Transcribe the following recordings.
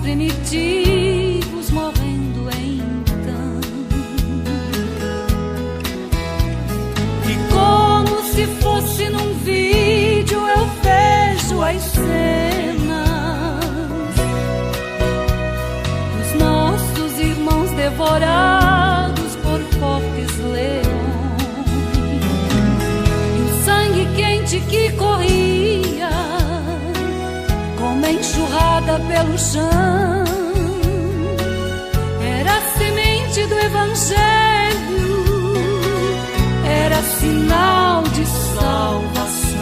primitivos morrendo então. E como se fosse num vídeo eu vejo as cenas dos nossos irmãos devorados por fortes leões, e o sangue quente que corria como enxurrada pelo chão era a semente do Evangelho, era sinal de salvação,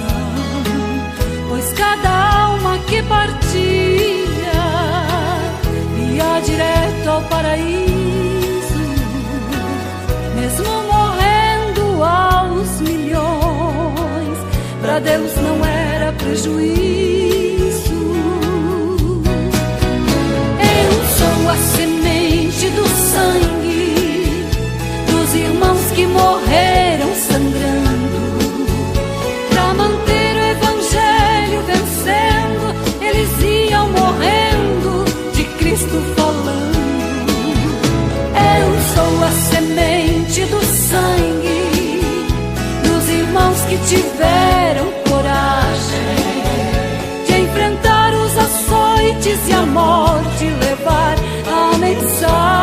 pois cada alma que partia ia direto ao paraíso, mesmo morrendo aos milhões, para Deus não era prejuízo. Sou a semente do sangue dos irmãos que morreram sangrando para manter o Evangelho vencendo. Eles iam morrendo de Cristo falando. Eu sou a semente do sangue dos irmãos que tiveram coragem de enfrentar os açoites e a morte, levar a mensagem.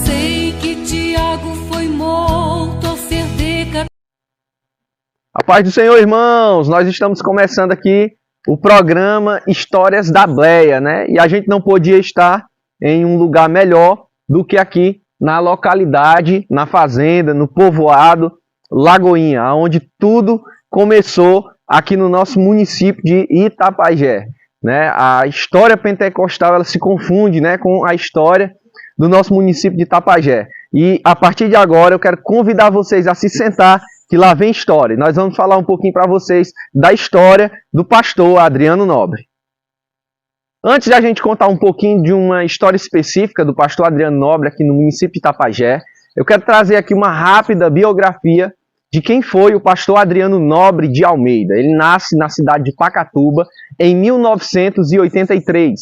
Sei que Tiago foi morto ao ser decapitado. A paz do Senhor, irmãos! Nós estamos começando aqui o programa Histórias da Bleia, né? E a gente não podia estar em um lugar melhor do que aqui na localidade, na fazenda, no povoado Lagoinha, onde tudo começou aqui no nosso município de Itapajé, né? A história pentecostal ela se confunde, né, com a história do nosso município de Itapajé. E a partir de agora eu quero convidar vocês a se sentar, que lá vem história. Nós vamos falar um pouquinho para vocês da história do pastor Adriano Nobre. Antes de a gente contar um pouquinho de uma história específica do pastor Adriano Nobre aqui no município de Itapajé, eu quero trazer aqui uma rápida biografia de quem foi o pastor Adriano Nobre de Almeida. Ele nasce na cidade de Pacatuba em 1983.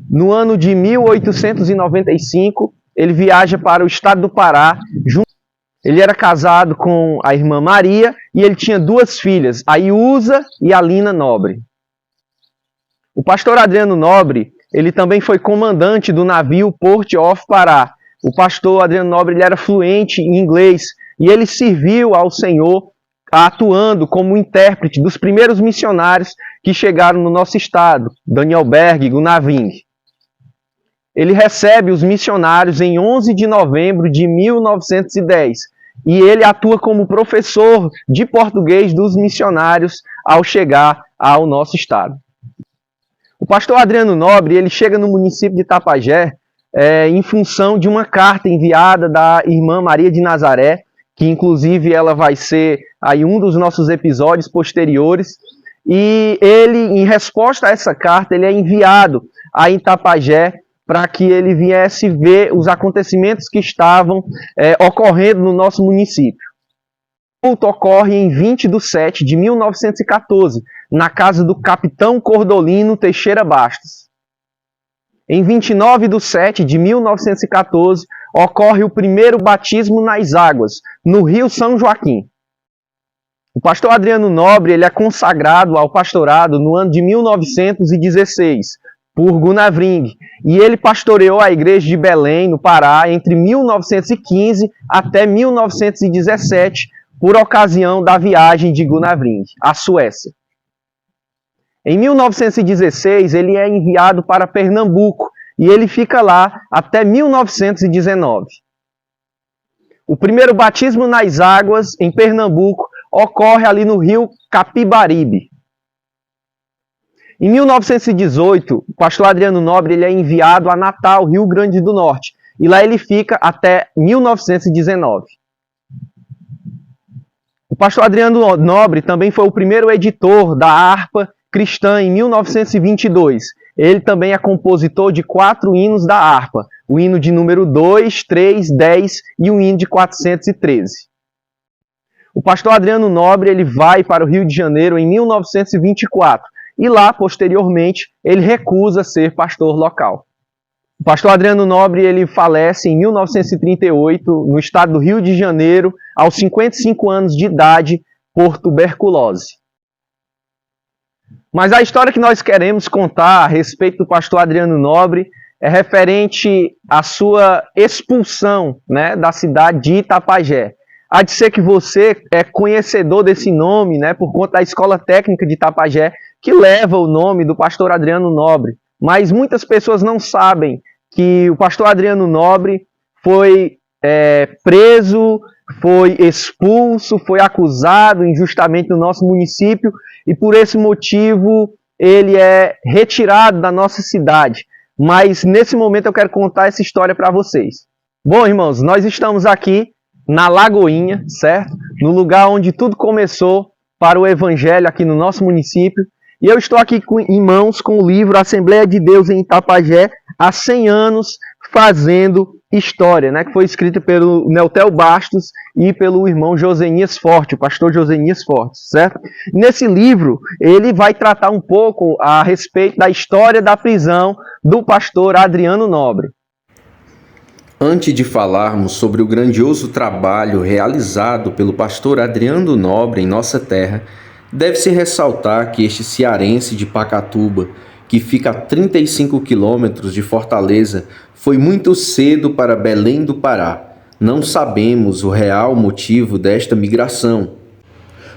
No ano de 1895, ele viaja para o estado do Pará. Ele era casado com a irmã Maria e ele tinha duas filhas, a Iusa e a Lina Nobre. O pastor Adriano Nobre, ele também foi comandante do navio Port of Pará. O pastor Adriano Nobre ele era fluente em inglês e ele serviu ao Senhor atuando como intérprete dos primeiros missionários que chegaram no nosso estado, Daniel Berg e Gunaving. Ele recebe os missionários em 11 de novembro de 1910 e ele atua como professor de português dos missionários ao chegar ao nosso estado. O pastor Adriano Nobre ele chega no município de Itapajé em função de uma carta enviada da irmã Maria de Nazaré, que inclusive ela vai ser aí um dos nossos episódios posteriores, e ele, em resposta a essa carta, ele é enviado a Itapajé para que ele viesse ver os acontecimentos que estavam ocorrendo no nosso município. O culto ocorre em 20 de setembro de 1914, na casa do capitão Cordolino Teixeira Bastos. Em 29 de setembro de 1914, ocorre o primeiro batismo nas águas, no Rio São Joaquim. O pastor Adriano Nobre ele é consagrado ao pastorado no ano de 1916, por Gunaving, e ele pastoreou a igreja de Belém, no Pará, entre 1915 até 1917, por ocasião da viagem de Gunaving à Suécia. Em 1916, ele é enviado para Pernambuco, e ele fica lá até 1919. O primeiro batismo nas águas, em Pernambuco, ocorre ali no rio Capibaribe. Em 1918, o pastor Adriano Nobre ele é enviado a Natal, Rio Grande do Norte, e lá ele fica até 1919. O pastor Adriano Nobre também foi o primeiro editor da harpa cristã em 1922. Ele também é compositor de 4 hinos da harpa, o hino de número 2, 3, 10 e o hino de 413. O pastor Adriano Nobre ele vai para o Rio de Janeiro em 1924 e lá, posteriormente, ele recusa ser pastor local. O pastor Adriano Nobre ele falece em 1938 no estado do Rio de Janeiro, aos 55 anos de idade, por tuberculose. Mas a história que nós queremos contar a respeito do pastor Adriano Nobre é referente à sua expulsão, da cidade de Itapajé. Há de ser que você é conhecedor desse nome, por conta da Escola Técnica de Itapajé, que leva o nome do pastor Adriano Nobre. Mas muitas pessoas não sabem que o pastor Adriano Nobre foi preso, foi expulso, foi acusado injustamente no nosso município e por esse motivo ele é retirado da nossa cidade. Mas nesse momento eu quero contar essa história para vocês. Bom, irmãos, nós estamos aqui na Lagoinha, certo? No lugar onde tudo começou para o Evangelho aqui no nosso município. E eu estou aqui em mãos com o livro Assembleia de Deus em Itapajé, há 100 anos fazendo história, que foi escrito pelo Neutel Bastos e pelo irmão Josenias Forte, o pastor Josenias Forte, certo? Nesse livro, ele vai tratar um pouco a respeito da história da prisão do pastor Adriano Nobre. Antes de falarmos sobre o grandioso trabalho realizado pelo pastor Adriano Nobre em nossa terra, deve-se ressaltar que este cearense de Pacatuba, que fica a 35 quilômetros de Fortaleza, foi muito cedo para Belém do Pará. Não sabemos o real motivo desta migração.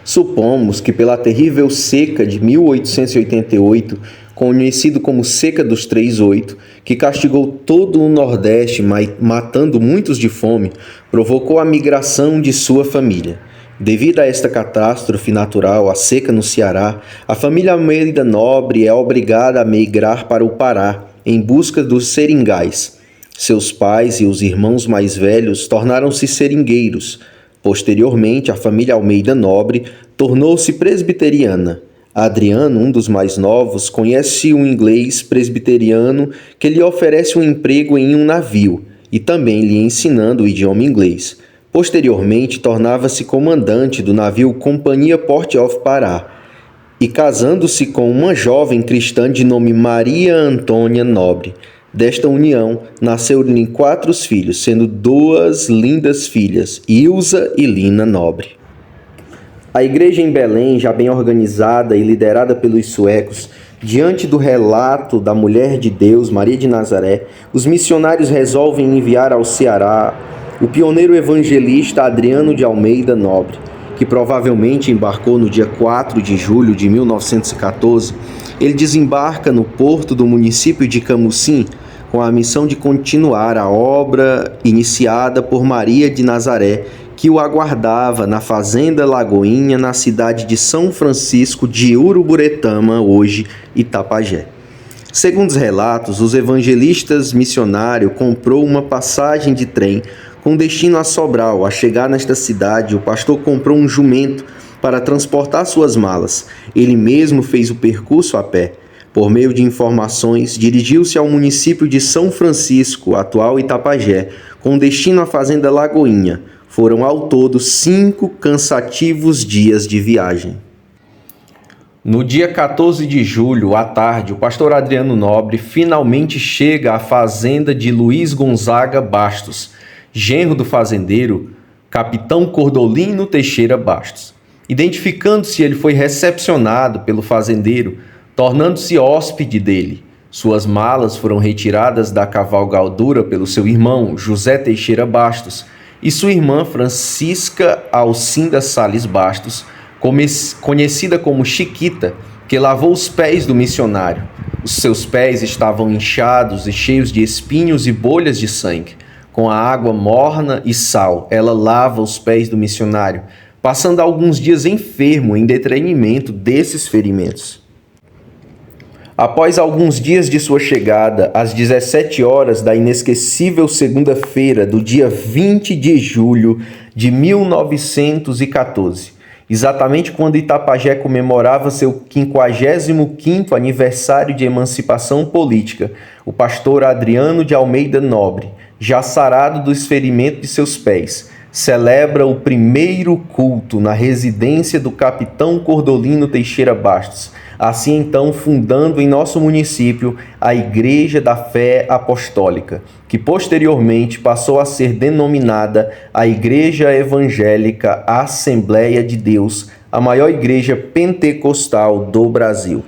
Supomos que pela terrível seca de 1888, conhecido como Seca dos 38, que castigou todo o Nordeste, matando muitos de fome, provocou a migração de sua família. Devido a esta catástrofe natural, a seca no Ceará, a família Almeida Nobre é obrigada a migrar para o Pará, em busca dos seringais. Seus pais e os irmãos mais velhos tornaram-se seringueiros. Posteriormente, a família Almeida Nobre tornou-se presbiteriana. Adriano, um dos mais novos, conhece um inglês presbiteriano que lhe oferece um emprego em um navio e também lhe ensinando o idioma inglês. Posteriormente, tornava-se comandante do navio Companhia Port of Pará e casando-se com uma jovem cristã de nome Maria Antônia Nobre. Desta união, nasceram-lhe 4 filhos, sendo 2 lindas filhas, Ilza e Lina Nobre. A igreja em Belém, já bem organizada e liderada pelos suecos, diante do relato da mulher de Deus, Maria de Nazaré, os missionários resolvem enviar ao Ceará o pioneiro evangelista Adriano de Almeida Nobre, que provavelmente embarcou no dia 4 de julho de 1914. Ele desembarca no porto do município de Camusim com a missão de continuar a obra iniciada por Maria de Nazaré, que o aguardava na fazenda Lagoinha, na cidade de São Francisco de Uruburetama, hoje Itapajé. Segundo os relatos, os evangelistas missionários comprou uma passagem de trem com destino a Sobral. A chegar nesta cidade, o pastor comprou um jumento para transportar suas malas. Ele mesmo fez o percurso a pé. Por meio de informações, dirigiu-se ao município de São Francisco, atual Itapajé, com destino à fazenda Lagoinha. Foram ao todo 5 cansativos dias de viagem. No dia 14 de julho, à tarde, o pastor Adriano Nobre finalmente chega à fazenda de Luiz Gonzaga Bastos, genro do fazendeiro, capitão Cordolino Teixeira Bastos. Identificando-se, ele foi recepcionado pelo fazendeiro, tornando-se hóspede dele. Suas malas foram retiradas da cavalgadura pelo seu irmão, José Teixeira Bastos, e sua irmã Francisca Alcinda Sales Bastos, conhecida como Chiquita, que lavou os pés do missionário. Os seus pés estavam inchados e cheios de espinhos e bolhas de sangue. Com a água morna e sal, ela lava os pés do missionário, passando alguns dias enfermo em detrimento desses ferimentos. Após alguns dias de sua chegada, às 17 horas da inesquecível segunda-feira do dia 20 de julho de 1914, Exatamente quando Itapajé comemorava seu 55º aniversário de emancipação política, o pastor Adriano de Almeida Nobre, já sarado do ferimento de seus pés, celebra o primeiro culto na residência do capitão Cordolino Teixeira Bastos, assim então fundando em nosso município a Igreja da Fé Apostólica, que posteriormente passou a ser denominada a Igreja Evangélica Assembleia de Deus, a maior igreja pentecostal do Brasil.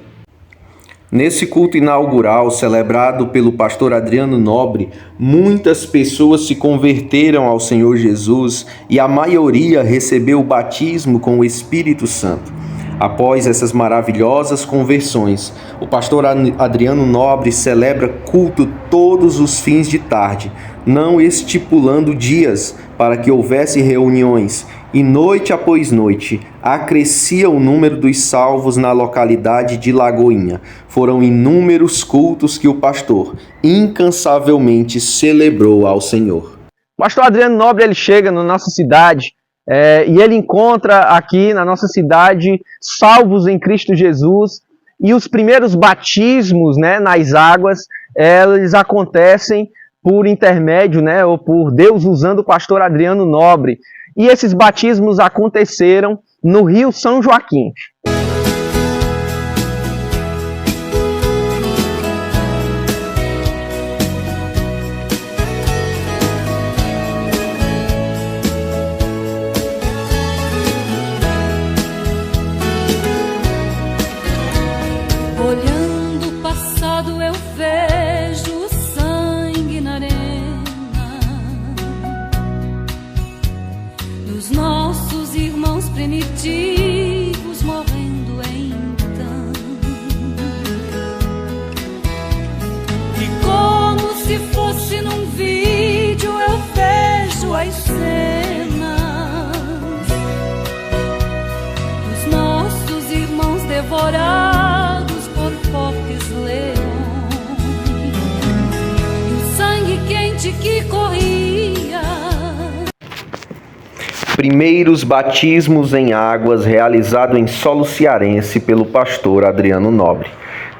Nesse culto inaugural, celebrado pelo pastor Adriano Nobre, muitas pessoas se converteram ao Senhor Jesus e a maioria recebeu o batismo com o Espírito Santo. Após essas maravilhosas conversões, o pastor Adriano Nobre celebra culto todos os fins de tarde, não estipulando dias para que houvesse reuniões, e noite após noite acrescia o número dos salvos na localidade de Lagoinha. Foram inúmeros cultos que o pastor incansavelmente celebrou ao Senhor. O pastor Adriano Nobre ele chega na nossa cidade e ele encontra aqui na nossa cidade salvos em Cristo Jesus, e os primeiros batismos, né, nas águas, eles acontecem por intermédio, né, ou por Deus usando o pastor Adriano Nobre. E esses batismos aconteceram no Rio São Joaquim. Olhando o passado eu vejo o sangue na arena dos nossos irmãos primitivos morrendo então. E como se fosse num vídeo eu vejo as cenas dos nossos irmãos devorados por fortes leões, e o sangue quente que corria. Primeiros batismos em águas realizado em solo cearense pelo pastor Adriano Nobre.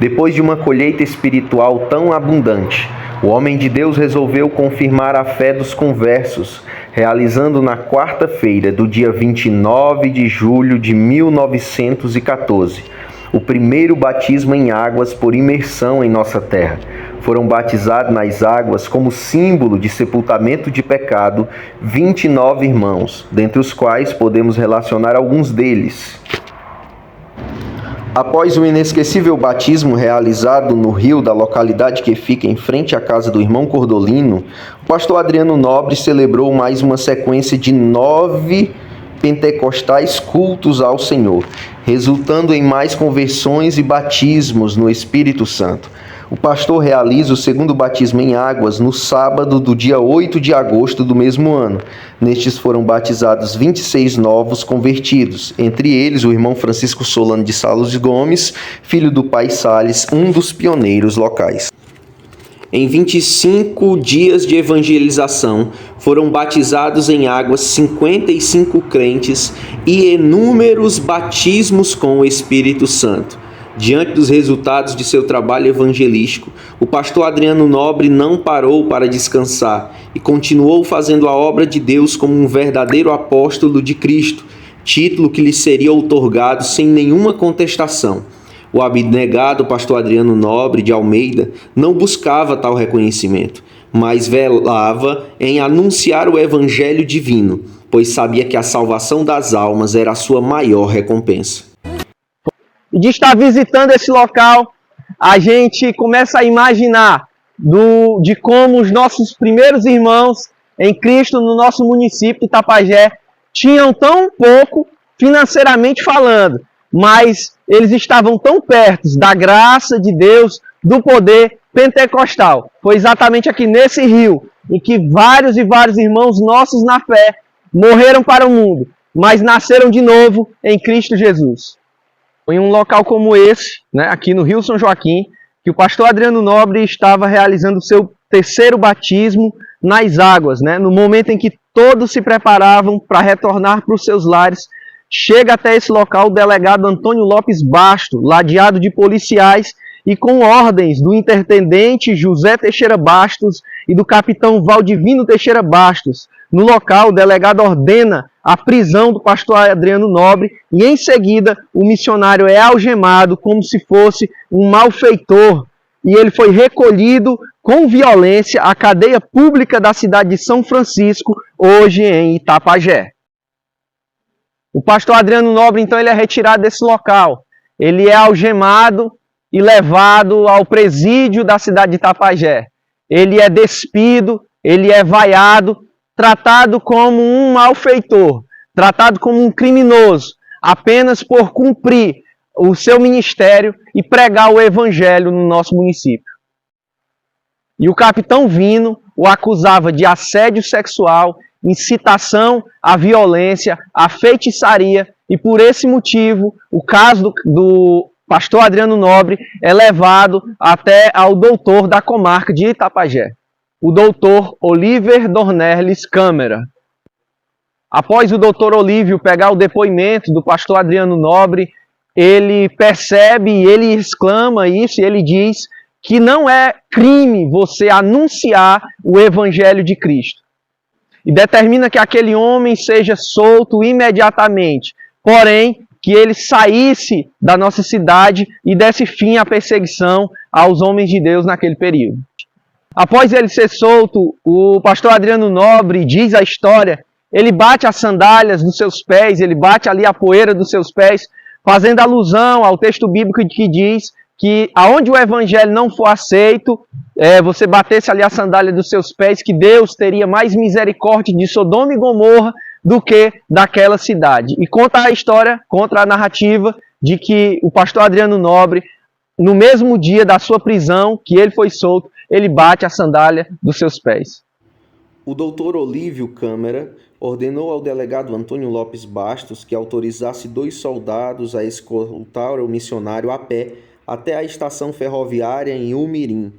Depois de uma colheita espiritual tão abundante, o homem de Deus resolveu confirmar a fé dos conversos, realizando na quarta-feira do dia 29 de julho de 1914, o primeiro batismo em águas por imersão em nossa terra. Foram batizados nas águas como símbolo de sepultamento de pecado 29 irmãos, dentre os quais podemos relacionar alguns deles. Após o inesquecível batismo realizado no rio da localidade que fica em frente à casa do irmão Cordolino, o pastor Adriano Nobre celebrou mais uma sequência de 9 pentecostais cultos ao Senhor, resultando em mais conversões e batismos no Espírito Santo. O pastor realiza o segundo batismo em águas no sábado do dia 8 de agosto do mesmo ano. Nestes foram batizados 26 novos convertidos, entre eles o irmão Francisco Solano de Salos Gomes, filho do pai Sales, um dos pioneiros locais. Em 25 dias de evangelização, foram batizados em águas 55 crentes e inúmeros batismos com o Espírito Santo. Diante dos resultados de seu trabalho evangelístico, o pastor Adriano Nobre não parou para descansar e continuou fazendo a obra de Deus como um verdadeiro apóstolo de Cristo, título que lhe seria outorgado sem nenhuma contestação. O abnegado pastor Adriano Nobre de Almeida não buscava tal reconhecimento, mas velava em anunciar o evangelho divino, pois sabia que a salvação das almas era a sua maior recompensa. E de estar visitando esse local, a gente começa a imaginar de como os nossos primeiros irmãos em Cristo no nosso município de Itapajé tinham tão pouco financeiramente falando, mas eles estavam tão perto da graça de Deus, do poder pentecostal. Foi exatamente aqui nesse rio em que vários e vários irmãos nossos na fé morreram para o mundo, mas nasceram de novo em Cristo Jesus. Em um local como esse, né, aqui no Rio São Joaquim, que o pastor Adriano Nobre estava realizando o seu terceiro batismo nas águas, né, no momento em que todos se preparavam para retornar para os seus lares, chega até esse local o delegado Antônio Lopes Basto, ladeado de policiais e com ordens do intendente José Teixeira Bastos e do capitão Valdivino Teixeira Bastos. No local, o delegado ordena a prisão do pastor Adriano Nobre e, em seguida, o missionário é algemado como se fosse um malfeitor e ele foi recolhido com violência à cadeia pública da cidade de São Francisco, hoje em Itapajé. O pastor Adriano Nobre, então, ele é retirado desse local. Ele é algemado e levado ao presídio da cidade de Itapajé. Ele é despido, ele é vaiado, tratado como um malfeitor, tratado como um criminoso, apenas por cumprir o seu ministério e pregar o evangelho no nosso município. E o capitão Vino o acusava de assédio sexual, incitação à violência, à feitiçaria, e por esse motivo o caso do pastor Adriano Nobre é levado até ao doutor da comarca de Itapajé, o doutor Oliver Dornelles Câmara. Após o doutor Olívio pegar o depoimento do pastor Adriano Nobre, ele percebe e ele exclama isso, e ele diz que não é crime você anunciar o evangelho de Cristo. E determina que aquele homem seja solto imediatamente, porém que ele saísse da nossa cidade e desse fim à perseguição aos homens de Deus naquele período. Após ele ser solto, o pastor Adriano Nobre, diz a história, ele bate as sandálias dos seus pés, ele bate ali a poeira dos seus pés, fazendo alusão ao texto bíblico que diz que aonde o evangelho não for aceito, você batesse ali a sandália dos seus pés, que Deus teria mais misericórdia de Sodoma e Gomorra do que daquela cidade. E conta a história, conta a narrativa de que o pastor Adriano Nobre, no mesmo dia da sua prisão, que ele foi solto, ele bate a sandália dos seus pés. O doutor Olívio Câmara ordenou ao delegado Antônio Lopes Bastos que autorizasse 2 soldados a escoltar o missionário a pé até a estação ferroviária em Umirim,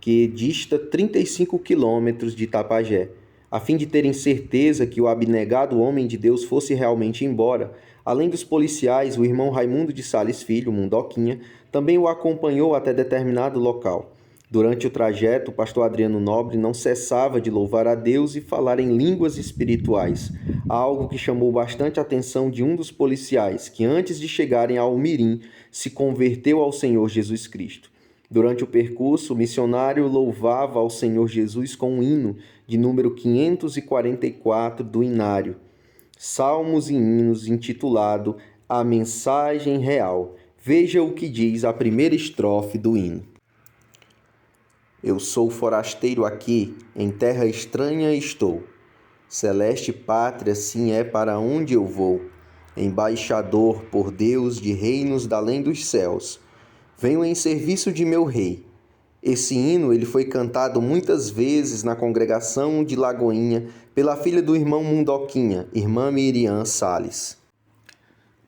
que dista 35 quilômetros de Itapajé, a fim de terem certeza que o abnegado homem de Deus fosse realmente embora. Além dos policiais, o irmão Raimundo de Sales Filho, Mundoquinha, também o acompanhou até determinado local. Durante o trajeto, o pastor Adriano Nobre não cessava de louvar a Deus e falar em línguas espirituais, algo que chamou bastante a atenção de um dos policiais, que antes de chegarem ao Mirim, se converteu ao Senhor Jesus Cristo. Durante o percurso, o missionário louvava ao Senhor Jesus com um hino de número 544 do Inário, Salmos e Hinos, intitulado A Mensagem Real. Veja o que diz a primeira estrofe do hino. Eu sou forasteiro aqui, em terra estranha estou. Celeste pátria, sim, é para onde eu vou. Embaixador por Deus de reinos da além dos céus. Venho em serviço de meu rei. Esse hino ele foi cantado muitas vezes na congregação de Lagoinha pela filha do irmão Mundoquinha, irmã Miriam Sales.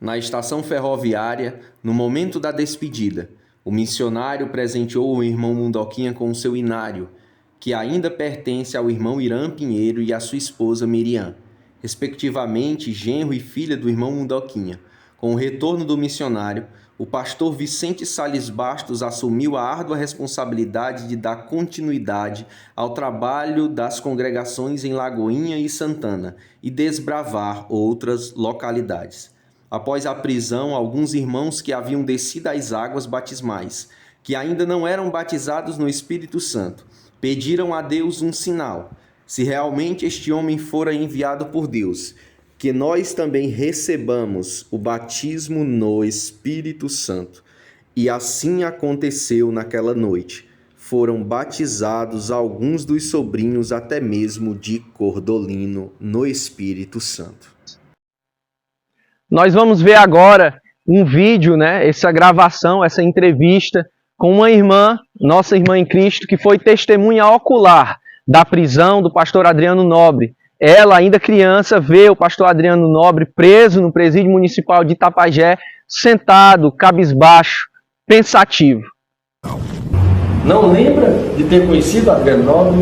Na estação ferroviária, no momento da despedida, o missionário presenteou o irmão Mundoquinha com o seu inário, que ainda pertence ao irmão Irã Pinheiro e à sua esposa Miriam, respectivamente genro e filha do irmão Mundoquinha. Com o retorno do missionário, o pastor Vicente Sales Bastos assumiu a árdua responsabilidade de dar continuidade ao trabalho das congregações em Lagoinha e Santana e desbravar outras localidades. Após a prisão, alguns irmãos que haviam descido às águas batismais, que ainda não eram batizados no Espírito Santo, pediram a Deus um sinal, se realmente este homem fora enviado por Deus, que nós também recebamos o batismo no Espírito Santo. E assim aconteceu naquela noite. Foram batizados alguns dos sobrinhos, até mesmo de Cordolino, no Espírito Santo. Nós vamos ver agora um vídeo, essa gravação, essa entrevista com uma irmã, nossa irmã em Cristo, que foi testemunha ocular da prisão do pastor Adriano Nobre. Ela, ainda criança, vê o pastor Adriano Nobre preso no presídio municipal de Itapajé, sentado, cabisbaixo, pensativo. Não lembra de ter conhecido Adriano Nobre?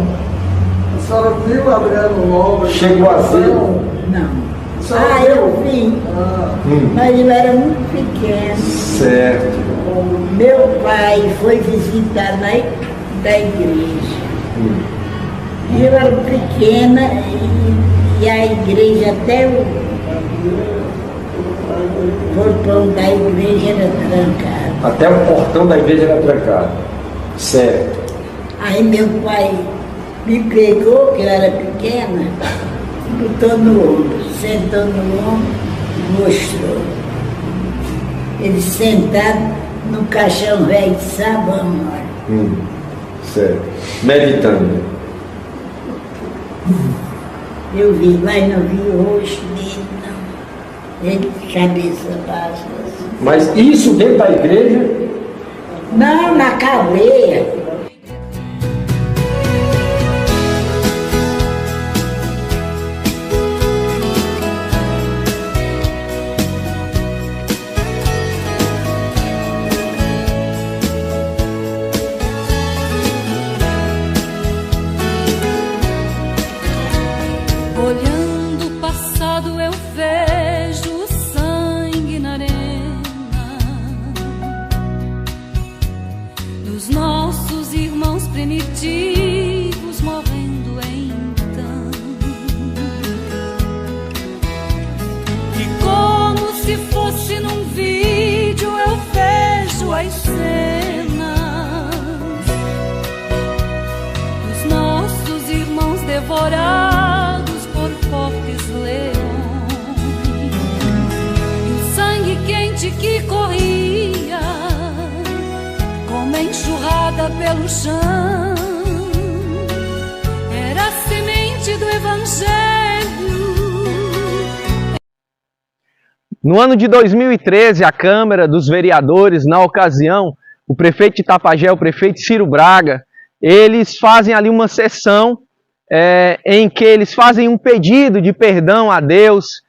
A senhora viu Adriano Nobre? Chegou a ver? Não. A Eu vim, mas eu era muito pequeno. Certo. Meu pai foi visitar da igreja. Eu era pequena e a igreja, até o portão da igreja era trancado. Até o portão da igreja era trancado. Certo. Aí meu pai me pegou, que eu era pequena, botou no ombro, sentou no ombro e mostrou. Ele sentado no caixão velho de sabão, olha. Certo. Meditando. Eu vi, mas não vi o rosto dele, não. Ele de cabeça baixa. Assim. Mas isso dentro da igreja? Não, na cadeia. Olhando o passado eu vejo o sangue na arena dos nossos irmãos primitivos morrendo então. E como se fosse num vídeo eu vejo as cenas dos nossos irmãos devorados por fortes leões, e o sangue quente que corria como enxurrada pelo chão era a semente do Evangelho. No ano de 2013, a Câmara dos Vereadores, na ocasião, o prefeito de Itapajé, o prefeito Ciro Braga, eles fazem ali uma sessão em que eles fazem um pedido de perdão a Deus,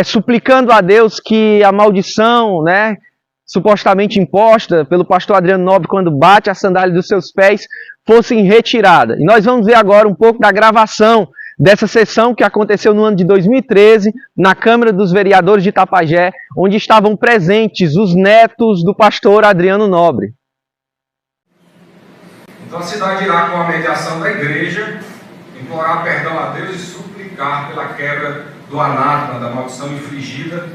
suplicando a Deus que a maldição, né, supostamente imposta pelo pastor Adriano Nobre quando bate a sandália dos seus pés, fosse retirada. E nós vamos ver agora um pouco da gravação dessa sessão que aconteceu no ano de 2013, na Câmara dos Vereadores de Itapajé, onde estavam presentes os netos do pastor Adriano Nobre. Então a cidade irá, com a mediação da igreja, implorar perdão a Deus e suplicar pela quebra do anátema, da maldição infligida.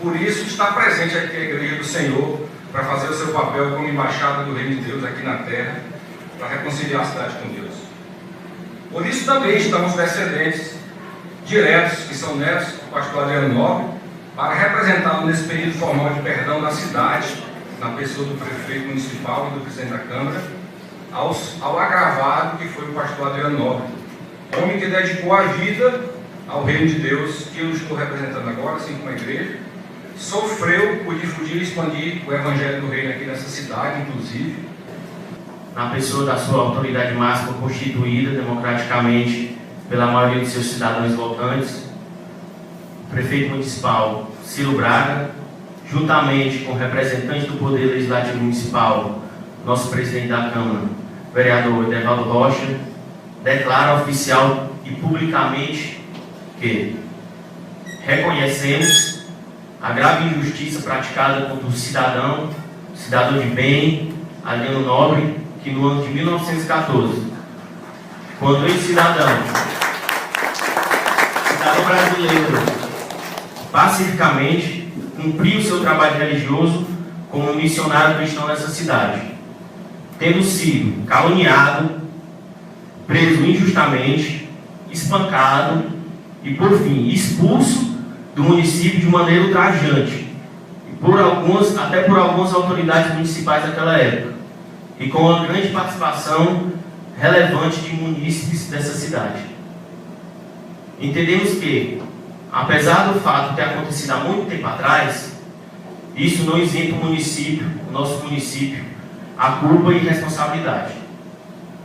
Por isso está presente aqui a igreja do Senhor, para fazer o seu papel como embaixada do reino de Deus aqui na terra, para reconciliar a cidade com Deus. Por isso também estamos descendentes diretos, que são netos do pastor Adriano Nobre, para representá-lo nesse período formal de perdão da cidade, na pessoa do prefeito municipal e do presidente da Câmara, ao agravado que foi o pastor Adriano Nobre, homem que dedicou a vida ao reino de Deus, que eu estou representando agora, assim como a igreja, sofreu por difundir e expandir o evangelho do reino aqui nessa cidade, inclusive, na pessoa da sua autoridade máxima constituída democraticamente pela maioria de seus cidadãos votantes, o prefeito municipal Ciro Braga, juntamente com representantes do Poder Legislativo Municipal, nosso presidente da Câmara, vereador Edevaldo Rocha, declara oficial e publicamente que reconhecemos a grave injustiça praticada contra o cidadão de bem, Adriano Nobre, que no ano de 1914, quando esse cidadão brasileiro, pacificamente cumpriu seu trabalho religioso como missionário cristão nessa cidade, tendo sido caluniado, preso injustamente, espancado e, por fim, expulso do município de maneira ultrajante, até por algumas autoridades municipais daquela época, e com uma grande participação relevante de munícipes dessa cidade. Entendemos que, apesar do fato de ter acontecido há muito tempo atrás, isso não isenta o nosso município, a culpa e responsabilidade.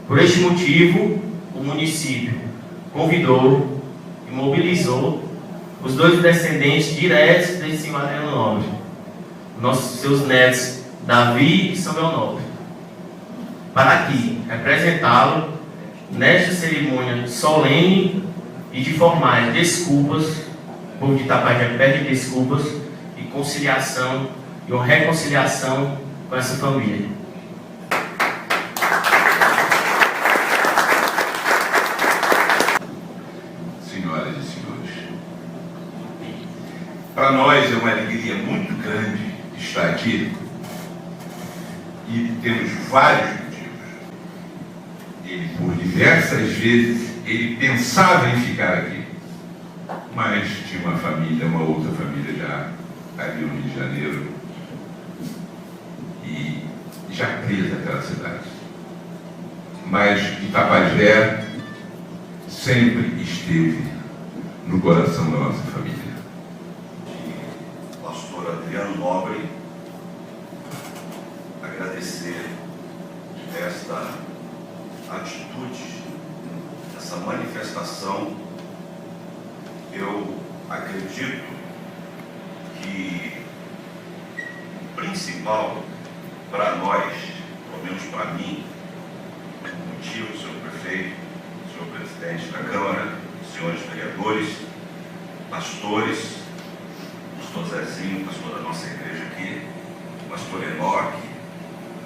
Por este motivo, o município convidou e mobilizou os dois descendentes diretos desse senhor Adriano Nobre, seus netos Davi e Samuel Nobre, para aqui representá-lo nesta cerimônia solene e de formais desculpas o povo de Itapajé pede desculpas e conciliação e uma reconciliação com essa família. Senhoras e senhores, para nós é uma alegria muito grande estar aqui e temos vários motivos. Ele, por diversas vezes, ele pensava em ficar aqui, mas tinha uma família, uma outra família já ali no Rio de Janeiro e já presa aquela cidade. Mas Itapajé sempre esteve no coração da nossa família. Pastor Adriano Nobre, agradecer esta atitude, essa manifestação. Eu acredito que o principal para nós, pelo menos para mim, o motivo, senhor prefeito, senhor presidente da Câmara, senhores vereadores, pastores, pastor Zezinho, pastor da nossa igreja aqui, pastor Enoque,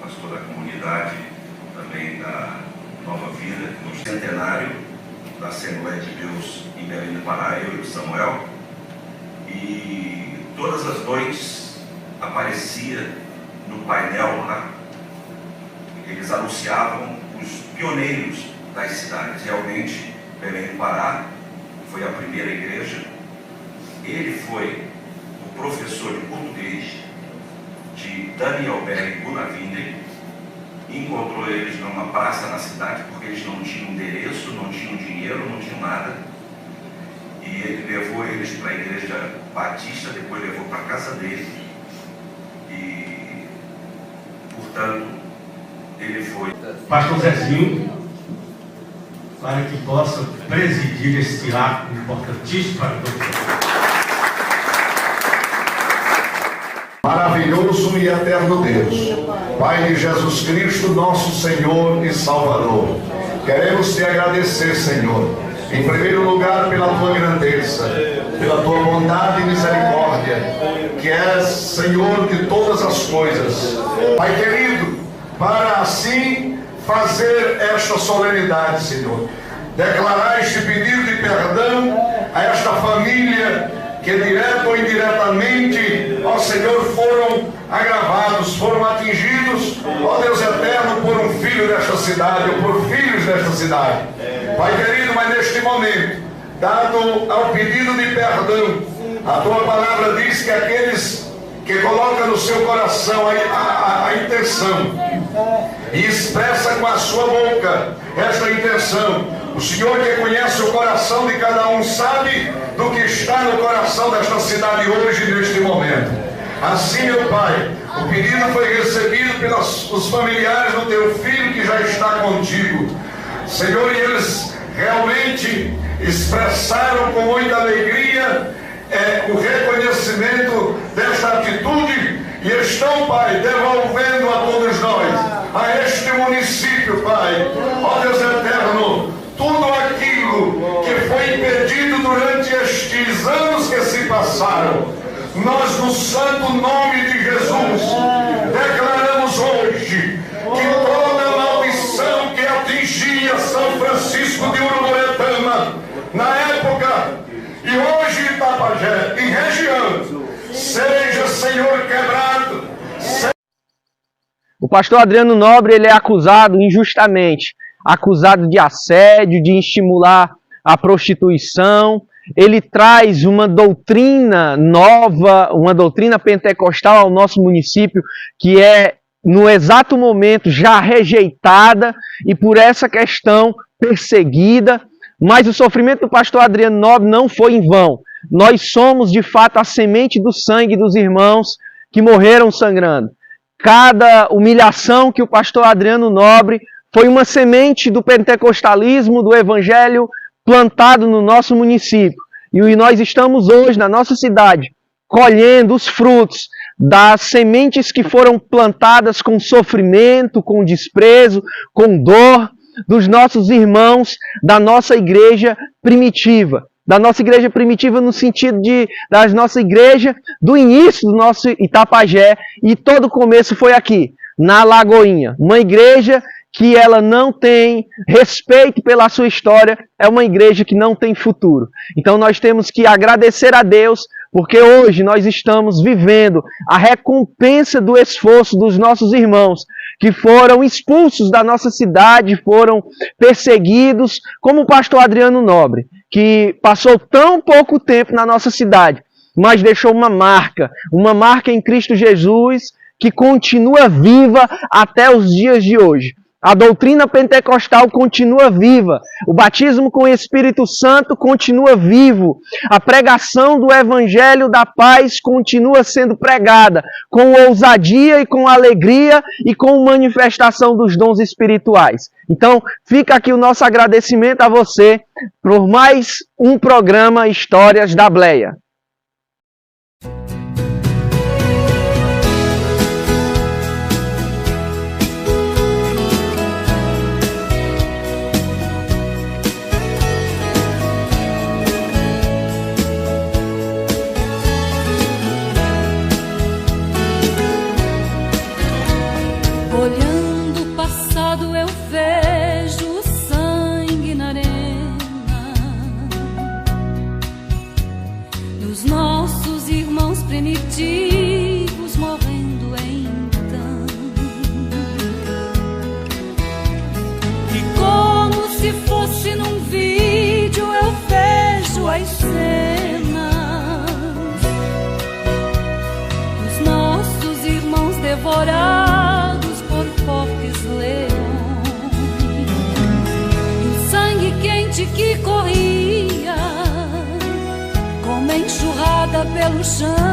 pastor da comunidade também da Nova Vida, no centenário da Assembleia de Deus em Belém do Pará, eu e o Samuel, e todas as noites aparecia no painel lá, eles anunciavam os pioneiros das cidades. Realmente, Belém do Pará foi a primeira igreja. Ele foi o professor de português de Daniel Berg Gunavinden, encontrou eles numa praça na cidade, porque eles não tinham endereço, não tinham dinheiro, não tinham nada. E ele levou eles para a igreja batista, depois levou para a casa dele. E, portanto, ele foi... Pastor Zezinho, para que possa presidir este ato importantíssimo para todos. Maravilhoso e eterno Deus, Pai de Jesus Cristo, nosso Senhor e Salvador, queremos te agradecer, Senhor, em primeiro lugar pela tua grandeza, pela tua bondade e misericórdia, que és Senhor de todas as coisas. Pai querido, para assim fazer esta solenidade, Senhor, declarar este pedido de perdão a esta família que direto ou indiretamente, ó Senhor, foram agravados, foram atingidos, ó Deus eterno, por um filho desta cidade, ou por filhos desta cidade. Pai querido, mas neste momento, dado ao pedido de perdão, a tua palavra diz que aqueles que colocam no seu coração a intenção e expressa com a sua boca esta intenção, o Senhor que conhece o coração de cada um sabe do que está no coração desta cidade hoje, neste momento. Assim, meu Pai, o pedido foi recebido pelos familiares do teu filho que já está contigo, Senhor, e eles realmente expressaram com muita alegria o reconhecimento desta atitude e estão, Pai, devolvendo a todos nós, a este município, Pai, ó Deus eterno, tudo aquilo que foi impedido durante estes anos que se passaram. Nós, no santo nome de Jesus, declaramos hoje que toda maldição que atingia São Francisco de Uruburetama na época e hoje Itapajé e região, seja, Senhor, quebrado. O pastor Adriano Nobre, ele é acusado injustamente, acusado de assédio, de estimular a prostituição. Ele traz uma doutrina nova, uma doutrina pentecostal ao nosso município, que é, no exato momento, já rejeitada e, por essa questão, perseguida. Mas o sofrimento do pastor Adriano Nobre não foi em vão. Nós somos, de fato, a semente do sangue dos irmãos que morreram sangrando. Cada humilhação que o pastor Adriano Nobre foi uma semente do pentecostalismo, do evangelho plantado no nosso município. E nós estamos hoje, na nossa cidade, colhendo os frutos das sementes que foram plantadas com sofrimento, com desprezo, com dor, dos nossos irmãos da nossa igreja primitiva. da nossa igreja primitiva no sentido da nossa igreja do início do nosso Itapajé, e todo o começo foi aqui, na Lagoinha. Uma igreja que ela não tem respeito pela sua história, é uma igreja que não tem futuro. Então nós temos que agradecer a Deus, porque hoje nós estamos vivendo a recompensa do esforço dos nossos irmãos, que foram expulsos da nossa cidade, foram perseguidos, como o pastor Adriano Nobre, que passou tão pouco tempo na nossa cidade, mas deixou uma marca em Cristo Jesus, que continua viva até os dias de hoje. A doutrina pentecostal continua viva. O batismo com o Espírito Santo continua vivo. A pregação do Evangelho da Paz continua sendo pregada com ousadia e com alegria e com manifestação dos dons espirituais. Então, fica aqui o nosso agradecimento a você por mais um programa Histórias da Bleia. Olhando o passado eu vejo o sangue na arena dos nossos irmãos primitivos morrendo então. E como se fosse num vídeo eu vejo as cenas dos nossos irmãos devorados fortes leões, e o sangue quente que corria como enxurrada pelo chão.